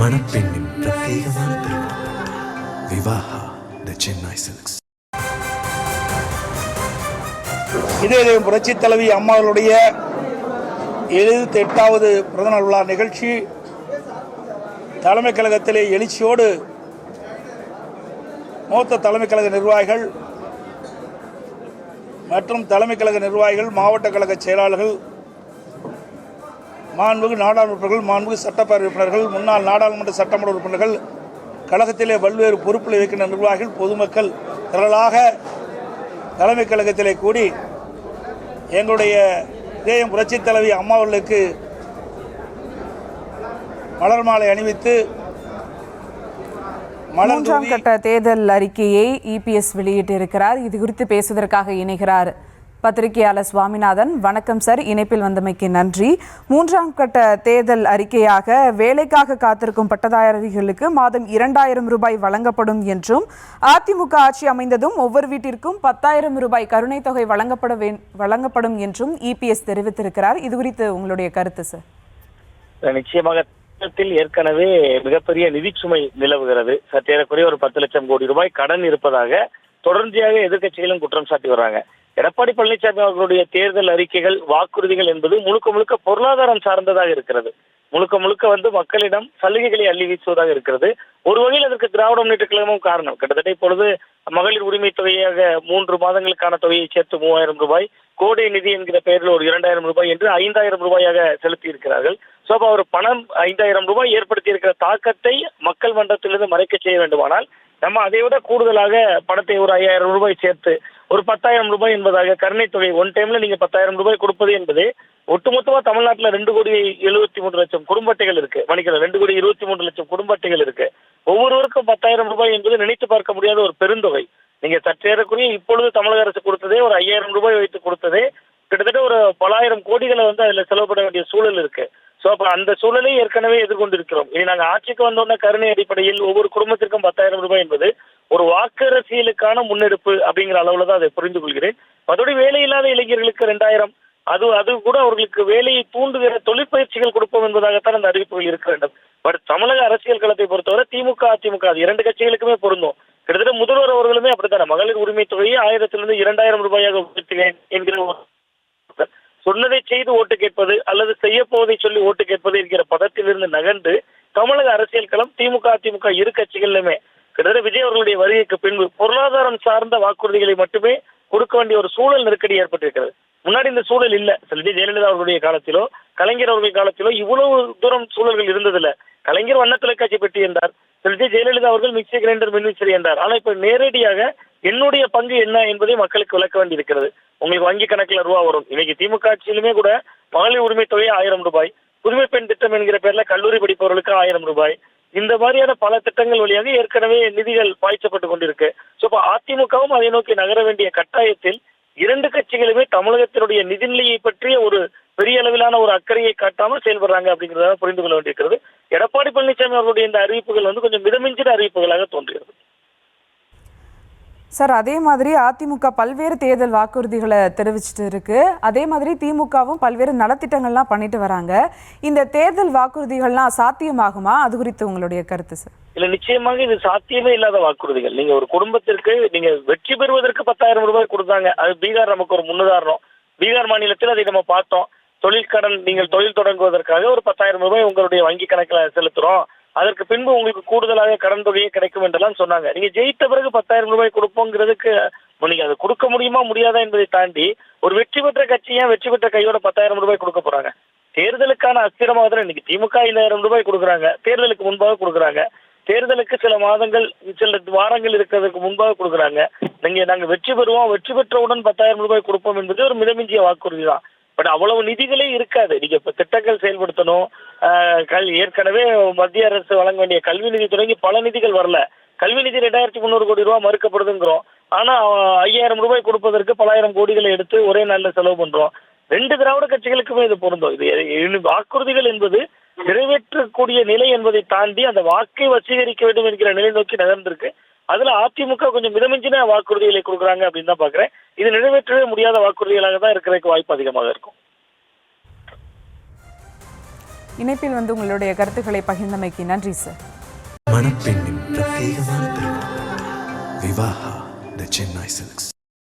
மணப்பெண்ணின் பிரத்யேகமான திருமணம் விவாஹா தி சென்னை சில்க்ஸ். இதே புரட்சி தலைவி அம்மாவுடைய 78வது பிறந்தநாள் விழா நிகழ்ச்சி தலைமை கழகத்திலே எழுச்சியோடு மூத்த தலைமை கழக நிர்வாகிகள் மற்றும் தலைமை கழக நிர்வாகிகள், மாவட்ட கழக செயலாளர்கள், மாண்புமிகு நாடாளுமன்ற உறுப்பினர்கள், மாண்புமிகு சட்டப்பேரவை உறுப்பினர்கள், முன்னாள் நாடாளுமன்ற சட்டமன்ற உறுப்பினர்கள், கழகத்திலே பல்வேறு பொறுப்பில் இருக்கின்ற நிர்வாகிகள், பொதுமக்கள் திரளாக தலைமை கழகத்திலே கூடி எங்களுடைய இதயம் புரட்சி தலைவி அம்மா அவர்களுக்கு மலர் மாலை அணிவித்து மூன்றாம் கட்ட தேர்தல் அறிக்கையை இபிஎஸ் வெளியிட்டிருக்கிறார். இது குறித்து பேசுவதற்காக இணைகிறார் பத்திரிகையாளர் சுவாமிநாதன். வணக்கம் சார், இணைப்பில் வந்தமைக்கு நன்றி. மூன்றாம் கட்ட தேர்தல் அறிக்கையாக வேலைக்காக காத்திருக்கும் பட்டதாரிகளுக்கு மாதம் 2000 ரூபாய் வழங்கப்படும் என்றும், அதிமுக ஆட்சி அமைந்ததும் ஒவ்வொரு வீட்டிற்கும் 10,000 ரூபாய் கருணை தொகை வழங்கப்படும் என்றும் இபிஎஸ் தெரிவித்திருக்கிறார். இது குறித்து உங்களுடைய கருத்து சார்? நிச்சயமாக ஏற்கனவே மிகப்பெரிய நிதிச்சுமை நிலவுகிறது. சற்றேறக்குறைய ஒரு 10 லட்சம் கோடி ரூபாய் கடன் இருப்பதாக தொடர்ச்சியாக எதிர்க்கட்சிகளும் குற்றம் சாட்டி வர்றாங்க. எடப்பாடி பழனிசாமி அவர்களுடைய தேர்தல் அறிக்கைகள், வாக்குறுதிகள் என்பது முழுக்க முழுக்க பொருளாதாரம் சார்ந்ததாக இருக்கிறது. முழுக்க முழுக்க மக்களிடம் சலுகைகளை அள்ளி வீசுவதாக இருக்கிறது. ஒரு வகையில் அதற்கு திராவிட முன்னேற்ற கழகமும் காரணம். கிட்டத்தட்ட இப்பொழுது மகளிர் உரிமை தொகையாக 3 மாதங்களுக்கான தொகையை சேர்த்து 3000 ரூபாய், கோடை நிதி என்கிற பெயரில் ஒரு 2000 ரூபாய் என்று 5000 ரூபாயாக செலுத்தி இருக்கிறார்கள். சோ அப்ப அவர் பணம் 5000 ரூபாய் ஏற்படுத்தி இருக்கிற தாக்கத்தை மக்கள் மன்றத்திலிருந்து மறைக்க செய்ய வேண்டுமானால் நம்ம அதை விட கூடுதலாக பணத்தை ஒரு 5000 ரூபாய் சேர்த்து ஒரு 10,000 ரூபாய் என்பதாக கருணை தொகை ஒன் டைம்ல நீங்க 10,000 ரூபாய் கொடுப்பது என்பது ஒட்டுமொத்தமா தமிழ்நாட்டில் 2,73,00,000 குடும்ப அட்டைகள் இருக்கு. மன்னிக்கிறேன், 2,23,00,000 குடும்ப அட்டைகள் இருக்கு. ஒவ்வொருவருக்கும் 10,000 ரூபாய் என்பது நினைத்து பார்க்க முடியாத ஒரு பெருந்தொகை. நீங்க சற்றேறக்குரிய இப்பொழுது தமிழக அரசு கொடுத்ததே ஒரு 5,000 ரூபாய் வைத்து கொடுத்ததே கிட்டத்தட்ட ஒரு பல ஆயிரம் கோடிகளை அதுல செலவுபட வேண்டிய சூழல் இருக்கு. சோ அப்ப அந்த சூழலை ஏற்கனவே எதிர்கொண்டிருக்கிறோம். இனி நாங்க ஆட்சிக்கு வந்தோம்னா கருணை அடிப்படையில் ஒவ்வொரு குடும்பத்திற்கும் 10,000 ரூபாய் என்பது ஒரு வாக்கு அரசியலுக்கான முன்னெடுப்பு அப்படிங்கிற அளவுல தான் அதை புரிந்து கொள்கிறேன். அதோட வேலையில்லாத இளைஞர்களுக்கு 2000, அது கூட அவர்களுக்கு வேலையை தூண்டுகிற தொழிற்பயிற்சிகள் கொடுப்போம் என்பதாகத்தான் அந்த அறிவிப்புகள் இருக்க வேண்டும். பட் தமிழக அரசியல் களத்தை பொறுத்தவரை திமுக, அதிமுக அது 2 கட்சிகளுக்குமே பொருந்தும். கிட்டத்தட்ட முதல்வர் அவர்களுமே அப்படித்தானே மகளிர் உரிமை தொகையை 1000 2000 ரூபாயாக உயர்த்துவேன் என்கிற சொன்னதை செய்து ஓட்டு கேட்பது அல்லது செய்ய போவதை சொல்லி ஓட்டு கேட்பது என்கிற பதத்திலிருந்து நகர்ந்து தமிழக அரசியல் களம் திமுக, அதிமுக இரு கட்சிகளிலுமே கிட்டத்தட்ட விஜய் அவர்களுடைய வருகைக்கு பின்பு பொருளாதாரம் சார்ந்த வாக்குறுதிகளை மட்டுமே கொடுக்க வேண்டிய ஒரு சூழல் நெருக்கடி ஏற்பட்டிருக்கிறது. முன்னாடி இந்த சூழல் இல்ல. செல்வி ஜெயலலிதா அவர்களுடைய காலத்திலோ கலைஞர் அவர்கள் காலத்திலோ இவ்வளவு தூரம் சூழல்கள் இருந்ததில்ல. கலைஞர் வண்ண தொலைக்காட்சி பெட்டி என்றார், செல்வி ஜெயலலிதா அவர்கள் மிக்சி கிரைண்டர் மின்விசிறி என்றார். ஆனா இப்ப நேரடியாக என்னுடைய பங்கு என்ன என்பதை மக்களுக்கு விளக்க வேண்டி இருக்கிறது. உங்களுக்கு வங்கி கணக்குல ரூபா வரும். இன்னைக்கு திமுக ஆட்சியிலுமே கூட மகளிர் உரிமை தொகை 1000 ரூபாய், புதுமை பெண் திட்டம் என்கிற பேர்ல கல்லூரி படிப்பவர்களுக்கு 1000 ரூபாய், இந்த மாதிரியான பல திட்டங்கள் வழியாக ஏற்கனவே நிதிகள் பாய்ச்சப்பட்டு கொண்டிருக்கு. சோ அதிமுகவும் அதை நோக்கி நகர வேண்டிய கட்டாயத்தில் 2 கட்சிகளுமே தமிழகத்தினுடைய நிதிநிலையை பற்றிய ஒரு பெரிய அளவிலான ஒரு அக்கறையை காட்டாமல் செயல்படுறாங்க அப்படிங்கிறத புரிந்து கொள்ள வேண்டியிருக்கிறது. எடப்பாடி பழனிசாமி அவர்களுடைய இந்த அறிவிப்புகள் கொஞ்சம் மிதமிஞ்சின அறிவிப்புகளாக தோன்றுகிறது. சார், அதே மாதிரி அதிமுக பல்வேறு தேர்தல் வாக்குறுதிகளை தெரிவிச்சுட்டு இருக்கு. அதே மாதிரி திமுகவும் பல்வேறு நலத்திட்டங்கள்லாம் பண்ணிட்டு வராங்க. இந்த தேர்தல் வாக்குறுதிகள்லாம் சாத்தியமாகுமா? அது குறித்து உங்களுடைய கருத்து சார்? இல்ல, நிச்சயமாக இது சாத்தியமே இல்லாத வாக்குறுதிகள். நீங்க ஒரு குடும்பத்திற்கு நீங்க வெற்றி பெறுவதற்கு 10,000 ரூபாய் கொடுத்தாங்க. அது பீகார் நமக்கு ஒரு முன்னுதாரணம். பீகார் மாநிலத்தில் அதை நம்ம பார்த்தோம். தொழிற்கடன், நீங்கள் தொழில் தொடங்குவதற்காக ஒரு 10,000 ரூபாய் உங்களுடைய வங்கி கணக்கில் செலுத்துறோம், அதற்கு பின்பு உங்களுக்கு கூடுதலாக கடன் தொகையை கிடைக்கும் என்றெல்லாம் சொன்னாங்க. நீங்க ஜெயித்த பிறகு 10,000 ரூபாய் கொடுப்போங்கிறதுக்கு நீங்க அதை கொடுக்க முடியுமா முடியாதா என்பதை தாண்டி ஒரு வெற்றி பெற்ற கட்சியா வெற்றி பெற்ற கையோட 10,000 ரூபாய் கொடுக்க போறாங்க? தேர்தலுக்கான அஸ்திரமாக தான் இன்னைக்கு திமுக 5,000 ரூபாய் கொடுக்குறாங்க, தேர்தலுக்கு முன்பாக கொடுக்குறாங்க. தேர்தலுக்கு சில மாதங்கள் சில வாரங்கள் இருக்கிறதுக்கு முன்பாக கொடுக்குறாங்க. நாங்க வெற்றி பெறுவோம், வெற்றி பெற்றவுடன் 10,000 ரூபாய் கொடுப்போம் என்பது ஒரு மிதமிஞ்சிய வாக்குறுதி தான். பட் அவ்வளவு நிதிகளே இருக்காது. நீங்க இப்ப திட்டங்கள் செயல்படுத்தணும். ஏற்கனவே மத்திய அரசு வழங்க வேண்டிய கல்வி நிதி தொடங்கி பல நிதிகள் வரல. கல்வி நிதி 2300 கோடி ரூபாய் மறுக்கப்படுதுங்கிறோம். ஆனா 5000 ரூபாய் கொடுப்பதற்கு பல ஆயிரம் கோடிகளை எடுத்து ஒரே நாள்ல செலவு பண்றோம். 2 திராவிட கட்சிகளுக்குமே இது பொருந்தும். இது வாக்குறுதிகள் என்பது நிறைவேற்றக்கூடிய நிலை என்பதை தாண்டி அந்த வாக்கை வசீகரிக்க வேண்டும் என்கிற நிலை நோக்கி நகர்ந்திருக்கு. அதுல அதிமுக கொஞ்சம் மிதமிஞ்சின வாக்குறுதிகளை கொடுக்குறாங்க அப்படின்னு தான் பாக்குறேன். இது நிறைவேற்றவே முடியாத வாக்குறுதிகளாக தான் இருக்கிறதுக்கு வாய்ப்பு அதிகமாக இருக்கும். இணைப்பில் வந்து உங்களுடைய கருத்துக்களை பகிர்ந்தமைக்கு நன்றி சார். மணப்பெண்ணின் பிரத்யேகமான திருமணம் விவாஹா தி சென்னை சில்க்ஸ்.